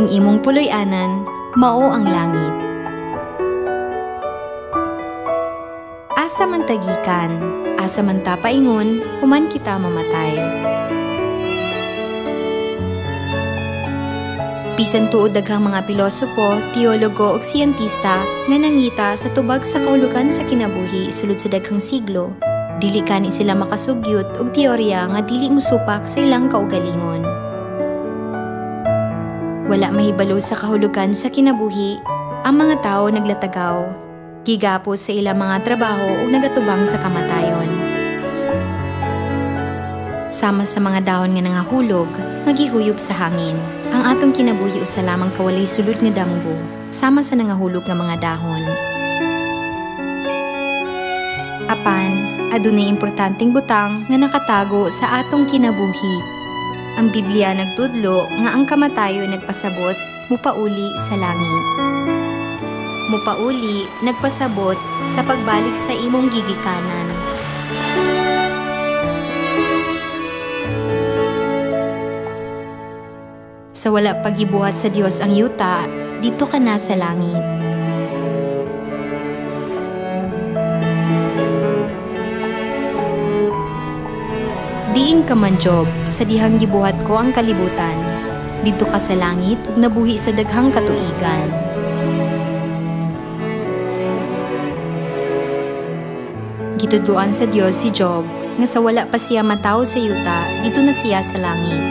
Ang imong puloy-anan, mao ang langit. Asa man tagikan, asa man ta paingon, human kita mamatay. Bisan tuod daghang mga pilosopo, teologo ug siyentista nga nangita sa tubag sa kahulugan sa kinabuhi sulod sa daghang siglo, dili kani sila makasugyot og teorya nga dili mosupak sa ilang kaugalingon. Wala mahibalo sa kahulugan sa kinabuhi, ang mga tao naglatagaw, gigapos sa ilang mga trabaho ug nagatubang sa kamatayon. Sama sa mga dahon nga nangahulog, nagihuyop sa hangin. Ang atong kinabuhi usa lamang kawalay sulod nga damgo, sama sa nangahulog nga mga dahon. Apan, adunay importanteng butang nga nakatago sa atong kinabuhi. Ang Biblia nagtudlo nga ang kamatayon nagpasabot, mupauli sa langit. Mupauli, nagpasabot sa pagbalik sa imong gigikanan. Sa wala pagibuhat sa Dios ang yuta, dito ka na sa langit. Diin ka man Job, sa dihang gibuhat ko ang kalibutan. Dito ka sa langit ug nabuhi sa daghang katuigan. Gitudloan sa Dios si Job, nga sa wala pa siya mataw sa yuta, dito na siya sa langit.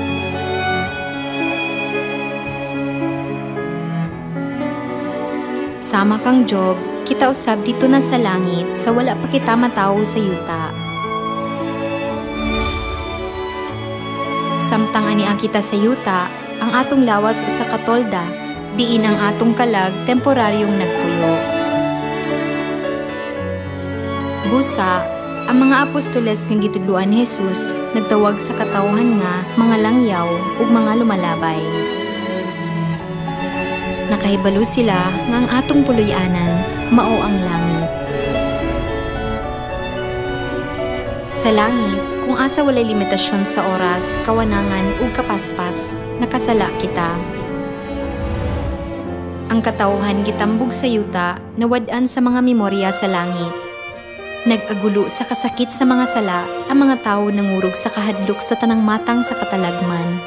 Sama kang Job, kita usab dito na sa langit, sa wala pa kita mataw sa yuta. Samtang aniang kita sa yuta, ang atong lawas usa ka tolda, diin ang atong kalag temporaryong nagpuyo. Busa, ang mga apostoles nga gitudloan ni Jesus nagtawag sa katawhan nga mga langyaw ug mga lumalabay. Nakahibalo sila nga ang atong puloy-anan mao ang langit. Sa langit, kung asa walay limitasyon sa oras, kawanangan ug kapaspas, nakasala kita. Ang katawhan gitambog sa yuta, nawad-an sa mga memorya sa langit. Nag-agulo sa kasakit sa mga sala, ang mga tao nangurog sa kahadlok sa tanang matang sa katalagman.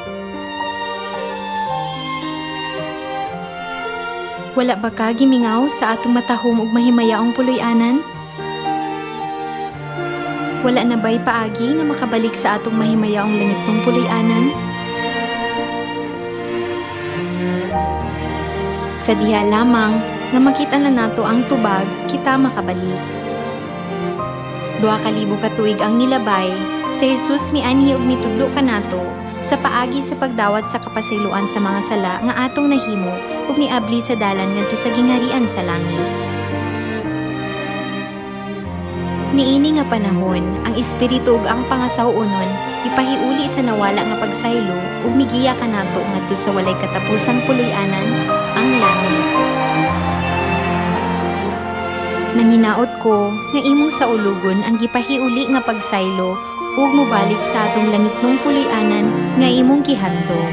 Wala ba ka gimingaw sa atong matahom ug mahimayaong puloy-anan? Wala na ba'y paagi nga makabalik sa atong mahimayaong langit ng puloy-anan? Sa diha lamang nga makita na nato ang tubag, kita makabalik. 2,000 ka tuig ang nilabay, sa Jesus mianhi ug mitudlo ka nato, sa paagi sa pagdawat sa kapasayloan sa mga sala nga atong nahimo ug niabli sa dalan ngadto sa gingharian sa langit. Niini nga panahon, ang espiritu ug ang pangasawunon ipahiuli sa nawala nga pagsaylo ug migiya kanato ngadto sa walay katapusang puloy-anan, ang langit. Nanginaot ko nga imong sa ulugon ang gipahiuli nga pagsaylo ug mobalik sa atong langitnong puloy-anan nga imong gihandom.